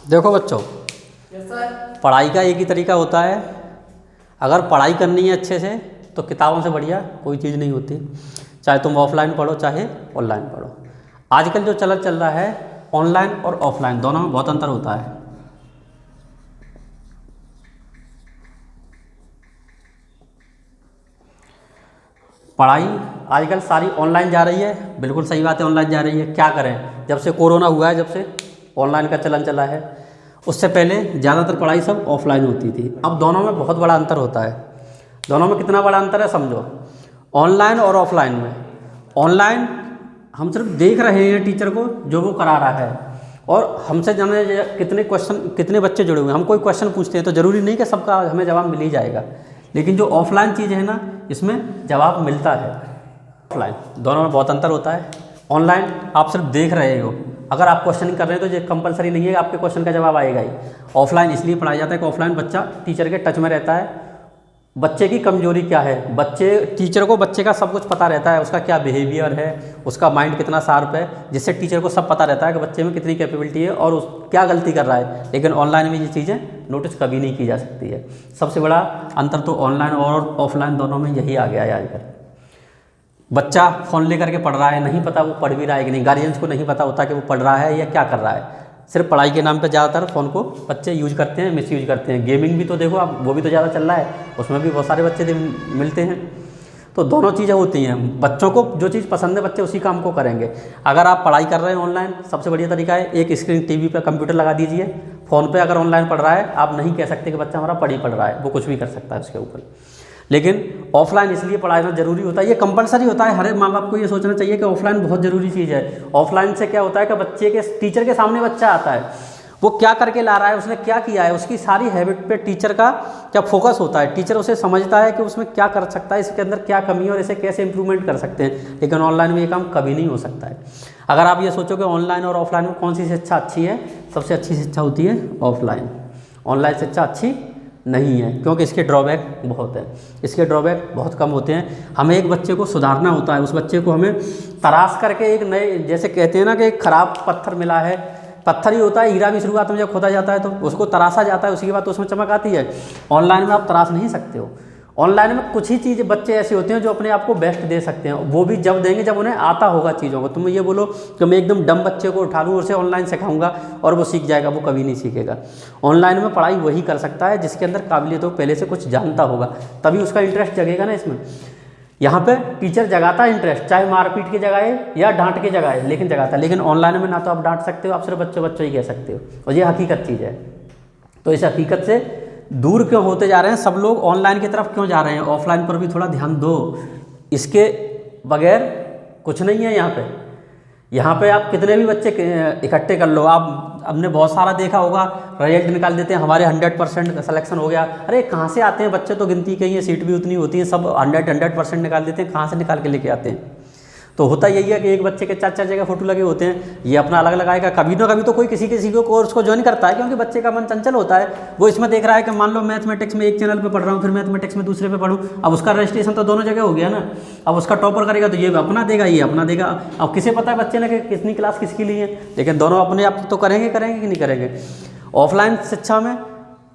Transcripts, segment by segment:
देखो बच्चों, पढ़ाई का एक ही तरीका होता है। अगर पढ़ाई करनी है अच्छे से तो किताबों से बढ़िया कोई चीज़ नहीं होती। चाहे तुम ऑफलाइन पढ़ो चाहे ऑनलाइन पढ़ो। आजकल जो चल रहा है, ऑनलाइन और ऑफलाइन दोनों में बहुत अंतर होता है। पढ़ाई आजकल सारी ऑनलाइन जा रही है, बिल्कुल सही बात है, ऑनलाइन जा रही है। क्या करें, जब से कोरोना हुआ है, जब से ऑनलाइन का चलन चला है, उससे पहले ज़्यादातर पढ़ाई सब ऑफलाइन होती थी। अब दोनों में बहुत बड़ा अंतर होता है। दोनों में कितना बड़ा अंतर है समझो। ऑनलाइन और ऑफलाइन में, ऑनलाइन हम सिर्फ देख रहे हैं टीचर को जो वो करा रहा है, और हमसे जाने कितने क्वेश्चन, कितने बच्चे जुड़े हुए हैं। हम कोई क्वेश्चन पूछते हैं तो ज़रूरी नहीं कि सबका हमें जवाब मिल ही जाएगा, लेकिन जो ऑफलाइन चीज़ है ना, इसमें जवाब मिलता है। ऑफलाइन दोनों में बहुत अंतर होता है। ऑनलाइन आप सिर्फ देख रहे हो, अगर आप क्वेश्चनिंग कर रहे हैं तो ये कंपलसरी नहीं है कि आपके क्वेश्चन का जवाब आएगा ही। ऑफलाइन इसलिए पढ़ाया जाता है कि ऑफलाइन बच्चा टीचर के टच में रहता है। बच्चे की कमजोरी क्या है, टीचर को बच्चे का सब कुछ पता रहता है, उसका क्या बिहेवियर है, उसका माइंड कितना शार्प है, जिससे टीचर को सब पता रहता है कि बच्चे में कितनी कैपेबिलिटी है और क्या गलती कर रहा है। लेकिन ऑनलाइन में ये चीज़ें नोटिस कभी नहीं की जा सकती है। सबसे बड़ा अंतर तो ऑनलाइन और ऑफलाइन दोनों में यही आ गया है। आजकल बच्चा फ़ोन लेकर के पढ़ रहा है, नहीं पता वो पढ़ भी रहा है कि नहीं। गार्जियंस को नहीं पता होता कि वो पढ़ रहा है या क्या कर रहा है। सिर्फ पढ़ाई के नाम पे ज़्यादातर फ़ोन को बच्चे यूज करते हैं, मिस यूज करते हैं। गेमिंग भी तो देखो आप, वो भी तो ज़्यादा चल रहा है, उसमें भी बहुत सारे बच्चे मिलते हैं। तो दोनों चीज़ें होती हैं। बच्चों को जो चीज़ पसंद है बच्चे उसी काम को करेंगे। अगर आप पढ़ाई कर रहे हैं ऑनलाइन, सबसे बढ़िया तरीका है एक स्क्रीन टीवी पर कंप्यूटर लगा दीजिए। फ़ोन पे अगर ऑनलाइन पढ़ रहा है, आप नहीं कह सकते कि बच्चा हमारा पढ़ रहा है, वो कुछ भी कर सकता है उसके ऊपर। लेकिन ऑफलाइन इसलिए पढ़ाना ज़रूरी होता है, ये कंपलसरी होता है। हर एक माँ बाप को ये सोचना चाहिए कि ऑफलाइन बहुत ज़रूरी चीज़ है। ऑफलाइन से क्या होता है कि बच्चे के टीचर के सामने बच्चा आता है, वो क्या करके ला रहा है, उसने क्या किया है, उसकी सारी हैबिट पे टीचर का क्या फोकस होता है। टीचर उसे समझता है कि उसमें क्या कर सकता है, इसके अंदर क्या कमी है और इसे कैसे इंप्रूवमेंट कर सकते हैं। लेकिन ऑनलाइन में ये काम कभी नहीं हो सकता है। अगर आप ये सोचो कि ऑनलाइन और ऑफलाइन में कौन सी शिक्षा अच्छी है, सबसे अच्छी शिक्षा होती है ऑफलाइन। ऑनलाइन शिक्षा अच्छी नहीं है, क्योंकि इसके ड्रॉबैक बहुत हैं। इसके ड्रॉबैक बहुत कम होते हैं। हमें एक बच्चे को सुधारना होता है, उस बच्चे को हमें तराश करके एक नए, जैसे कहते हैं ना कि एक खराब पत्थर मिला है, पत्थर ही होता है, हीरा भी शुरुआत में जब खोदा जाता है तो उसको तराशा जाता है, उसके बाद तो उसमें चमक आती है। ऑनलाइन में आप तराश नहीं सकते हो। ऑनलाइन में कुछ ही चीज़ बच्चे ऐसे होते हैं जो अपने आप को बेस्ट दे सकते हैं, वो भी जब देंगे जब उन्हें आता होगा चीज़ों को। तुम ये बोलो कि मैं एकदम डम बच्चे को उठा लूँ और उसे ऑनलाइन सिखाऊंगा और वो सीख जाएगा, वो कभी नहीं सीखेगा। ऑनलाइन में पढ़ाई वही कर सकता है जिसके अंदर काबिलियत हो, पहले से कुछ जानता होगा, तभी उसका इंटरेस्ट जगेगा ना इसमें। यहाँ पे टीचर जगाता है इंटरेस्ट, चाहे मारपीट की जगह या डांट के जगह, लेकिन जगाता है। लेकिन ऑनलाइन में ना तो आप डांट सकते हो, आप सिर्फ बच्चों ही कह सकते हो, और ये हकीकत चीज़ है। तो इस हकीकत से दूर क्यों होते जा रहे हैं सब लोग, ऑनलाइन की तरफ क्यों जा रहे हैं? ऑफलाइन पर भी थोड़ा ध्यान दो, इसके बगैर कुछ नहीं है। यहाँ पे आप कितने भी बच्चे इकट्ठे कर लो, आप हमने बहुत सारा देखा होगा, रिजल्ट निकाल देते हैं हमारे 100% सिलेक्शन हो गया। अरे कहाँ से आते हैं बच्चे, तो गिनती कहीं है, सीट भी उतनी होती है, सब 100% निकाल देते हैं, कहाँ से निकाल के लेके आते हैं? तो होता यही है कि एक बच्चे के 4 जगह फोटो लगे होते हैं, ये अपना अलग लगाएगा। कभी ना कभी तो कोई किसी को कोर्स को ज्वाइन करता है, क्योंकि बच्चे का मन चंचल होता है। वो इसमें देख रहा है कि मान लो मैथमेटिक्स में एक चैनल पे पढ़ रहा हूँ, फिर मैथमेटिक्स में दूसरे पे पढ़ूँ, अब उसका रजिस्ट्रेशन तो दोनों जगह हो गया ना। अब उसका टॉपर करेगा तो ये अपना देगा, ये अपना देगा। अब किसे पता है बच्चे ने कि कितनी क्लास किसकी ली है, लेकिन दोनों अपने आप तो करेंगे कि नहीं करेंगे। ऑफलाइन शिक्षा में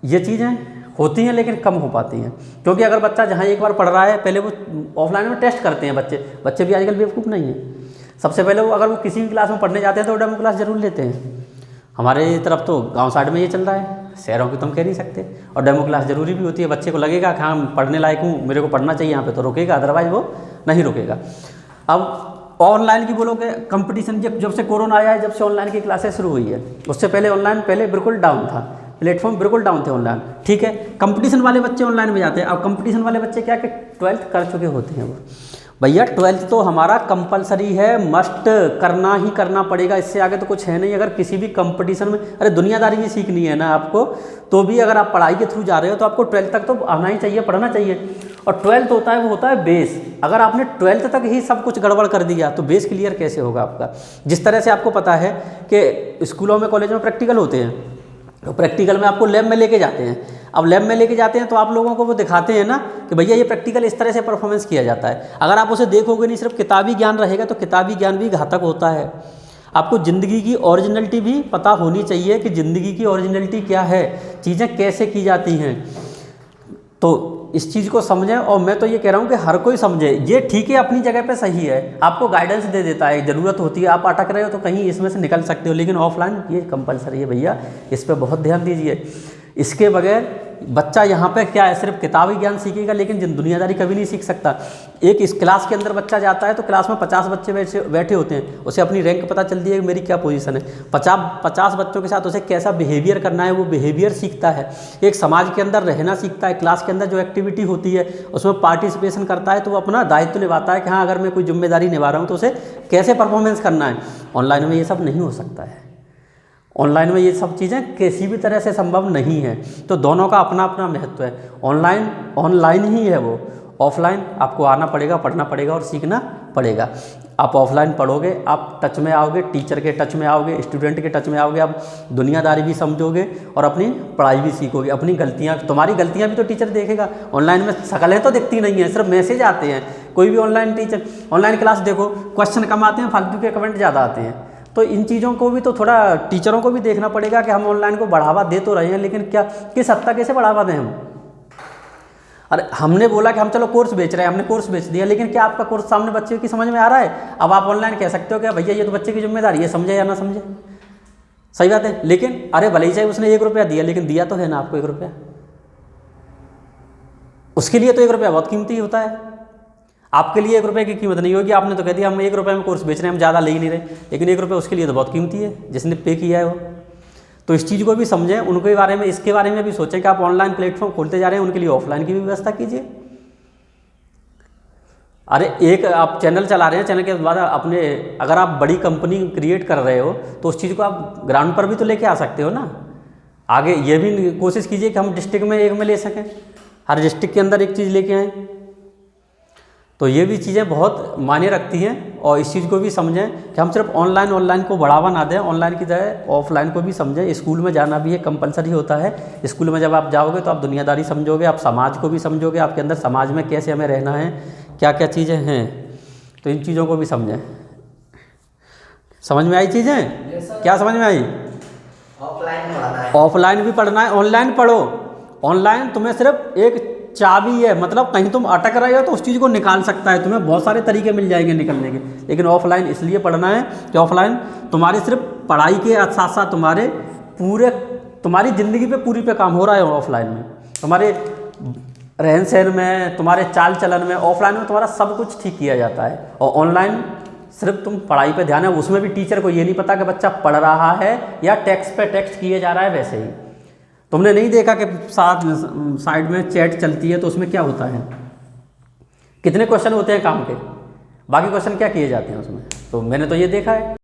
ये चीज़ें होती हैं लेकिन कम हो पाती हैं, क्योंकि अगर बच्चा जहाँ एक बार पढ़ रहा है, पहले वो ऑफलाइन में टेस्ट करते हैं। बच्चे भी आजकल बेवकूफ़ नहीं है। सबसे पहले वो अगर वो किसी भी क्लास में पढ़ने जाते हैं तो डेमो क्लास जरूर लेते हैं। हमारे तरफ तो गांव साइड में ये चल रहा है, शहरों की तो हम कह नहीं सकते। और डेमो क्लास जरूरी भी होती है, बच्चे को लगेगा कि हाँ पढ़ने लायक हूँ, मेरे को पढ़ना चाहिए यहाँ पे, तो रुकेगा, अदरवाइज वो नहीं रुकेगा। अब ऑनलाइन की बोलो कि कंपटीशन जब से कोरोना आया है, जब से ऑनलाइन की क्लासेस शुरू हुई है, उससे पहले ऑनलाइन बिल्कुल डाउन था, प्लेटफॉर्म बिल्कुल डाउन थे ऑनलाइन। ठीक है, कंपटीशन वाले बच्चे ऑनलाइन में जाते हैं। अब कंपटीशन वाले बच्चे क्या कि 12th कर चुके होते हैं। वो भैया 12th तो हमारा कंपलसरी है, मस्ट करना ही करना पड़ेगा, इससे आगे तो कुछ है नहीं। अगर किसी भी कंपटीशन में, अरे दुनियादारी भी सीखनी है ना आपको, तो भी अगर आप पढ़ाई के थ्रू जा रहे हो तो आपको 12th तक तो आना ही चाहिए, पढ़ना चाहिए। और 12th होता है, वो होता है बेस। अगर आपने 12th तक ही सब कुछ गड़बड़ कर दिया तो बेस क्लियर कैसे होगा आपका? जिस तरह से आपको पता है कि स्कूलों में, कॉलेज में प्रैक्टिकल होते हैं, तो प्रैक्टिकल में आपको लैब में लेके जाते हैं। अब लैब में लेके जाते हैं तो आप लोगों को वो दिखाते हैं ना कि भैया ये प्रैक्टिकल इस तरह से परफॉर्मेंस किया जाता है। अगर आप उसे देखोगे नहीं, सिर्फ किताबी ज्ञान रहेगा, तो किताबी ज्ञान भी घातक होता है। आपको ज़िंदगी की ओरिजिनलिटी भी पता होनी चाहिए कि ज़िंदगी की ओरिजिनलिटी क्या है, चीज़ें कैसे की जाती हैं। तो इस चीज़ को समझें, और मैं तो ये कह रहा हूँ कि हर कोई समझे। ये ठीक है, अपनी जगह पे सही है, आपको गाइडेंस दे देता है, ज़रूरत होती है, आप अटक रहे हो तो कहीं इसमें से निकल सकते हो, लेकिन ऑफलाइन ये कंपलसरी है भैया, इस पर बहुत ध्यान दीजिए। इसके बगैर बच्चा यहाँ पे क्या है, सिर्फ किताबी ज्ञान सीखेगा, लेकिन दुनियादारी कभी नहीं सीख सकता। एक इस क्लास के अंदर बच्चा जाता है तो क्लास में 50 बच्चे बैठे होते हैं, उसे अपनी रैंक पता चलती है कि मेरी क्या पोजीशन है। 50 बच्चों के साथ उसे कैसा बिहेवियर करना है, वो बिहेवियर सीखता है। एक समाज के अंदर रहना सीखता है, क्लास के अंदर जो एक्टिविटी होती है उसमें पार्टिसिपेशन करता है, तो वो अपना दायित्व निभाता है कि हाँ, अगर मैं कोई जिम्मेदारी निभा रहा हूँ तो उसे कैसे परफॉर्मेंस करना है। ऑनलाइन में ये सब नहीं हो सकता है, ऑनलाइन में ये सब चीज़ें किसी भी तरह से संभव नहीं है। तो दोनों का अपना अपना महत्व है। ऑनलाइन ही है वो, ऑफलाइन आपको आना पड़ेगा, पढ़ना पड़ेगा और सीखना पड़ेगा। आप ऑफलाइन पढ़ोगे, आप टच में आओगे, टीचर के टच में आओगे, स्टूडेंट के टच में आओगे, आप दुनियादारी भी समझोगे और अपनी पढ़ाई भी सीखोगे। अपनी गलतियाँ, तुम्हारी गलतियाँ भी तो टीचर देखेगा। ऑनलाइन में शक्लें तो दिखती नहीं है, सिर्फ मैसेज आते हैं। कोई भी ऑनलाइन क्लास देखो, क्वेश्चन कम आते हैं, फालतू के कमेंट ज़्यादा आते हैं। तो इन चीज़ों को भी तो थोड़ा टीचरों को भी देखना पड़ेगा कि हम ऑनलाइन को बढ़ावा दे तो रहे हैं, लेकिन क्या किस हद तक कैसे बढ़ावा दें हम। अरे हमने बोला कि हम चलो कोर्स बेच रहे हैं, हमने कोर्स बेच दिया, लेकिन क्या आपका कोर्स सामने बच्चे की समझ में आ रहा है? अब आप ऑनलाइन कह सकते हो कि भैया ये तो बच्चे की जिम्मेदारी है, समझे या ना समझे, सही बात है। लेकिन अरे भले ही चाहे उसने 1 रुपया दिया, लेकिन दिया तो है ना आपको 1 रुपया, उसके लिए तो 1 रुपया बहुत कीमती होता है। आपके लिए 1 रुपये की कीमत नहीं होगी, आपने तो कह दिया हम 1 रुपये में कोर्स बेच रहे हैं, हम ज़्यादा ले ही नहीं रहे, लेकिन 1 रुपये उसके लिए तो बहुत कीमती है जिसने पे किया है वो। तो इस चीज़ को भी समझें, उनके बारे में, इसके बारे में भी सोचें कि आप ऑनलाइन प्लेटफॉर्म खोलते जा रहे हैं, उनके लिए ऑफलाइन की भी व्यवस्था कीजिए। अरे एक आप चैनल चला रहे हैं, चैनल के बाद अपने, अगर आप बड़ी कंपनी क्रिएट कर रहे हो तो उस चीज़ को आप ग्राउंड पर भी तो लेके आ सकते हो ना। आगे ये भी कोशिश कीजिए कि हम डिस्ट्रिक्ट में एक में ले सकें, हर डिस्ट्रिक्ट के अंदर एक चीज़ लेके आएँ। तो ये भी चीज़ें बहुत मायने रखती हैं, और इस चीज़ को भी समझें कि हम सिर्फ ऑनलाइन को बढ़ावा ना दें, ऑनलाइन की जगह ऑफलाइन को भी समझें। स्कूल में जाना भी एक कंपलसरी होता है। स्कूल में जब आप जाओगे तो आप दुनियादारी समझोगे, आप समाज को भी समझोगे, आपके अंदर समाज में कैसे हमें रहना है, क्या क्या चीज़ें हैं, तो इन चीज़ों को भी समझें। समझ में आई चीज़ें? क्या समझ में आई? ऑफलाइन पढ़ना है, ऑफलाइन भी पढ़ना है, ऑनलाइन पढ़ो। ऑनलाइन तुम्हें सिर्फ एक चाबी है, मतलब कहीं तुम अटक रहे हो तो उस चीज़ को निकाल सकता है, तुम्हें बहुत सारे तरीके मिल जाएंगे निकलने के। लेकिन ऑफलाइन इसलिए पढ़ना है कि ऑफलाइन तुम्हारे सिर्फ पढ़ाई के साथ साथ तुम्हारी ज़िंदगी पे पूरी पे काम हो रहा है। ऑफलाइन में तुम्हारे रहन सहन में, तुम्हारे चाल चलन में, ऑफलाइन में तुम्हारा सब कुछ ठीक किया जाता है। और ऑनलाइन सिर्फ तुम पढ़ाई पे ध्यान है, उसमें भी टीचर को ये नहीं पता कि बच्चा पढ़ रहा है या टेक्स्ट पे टेक्स्ट किए जा रहा है। वैसे ही तुमने नहीं देखा कि साइड में चैट चलती है तो उसमें क्या होता है, कितने क्वेश्चन होते हैं काम के, बाकी क्वेश्चन क्या किए जाते हैं उसमें, तो मैंने तो ये देखा है।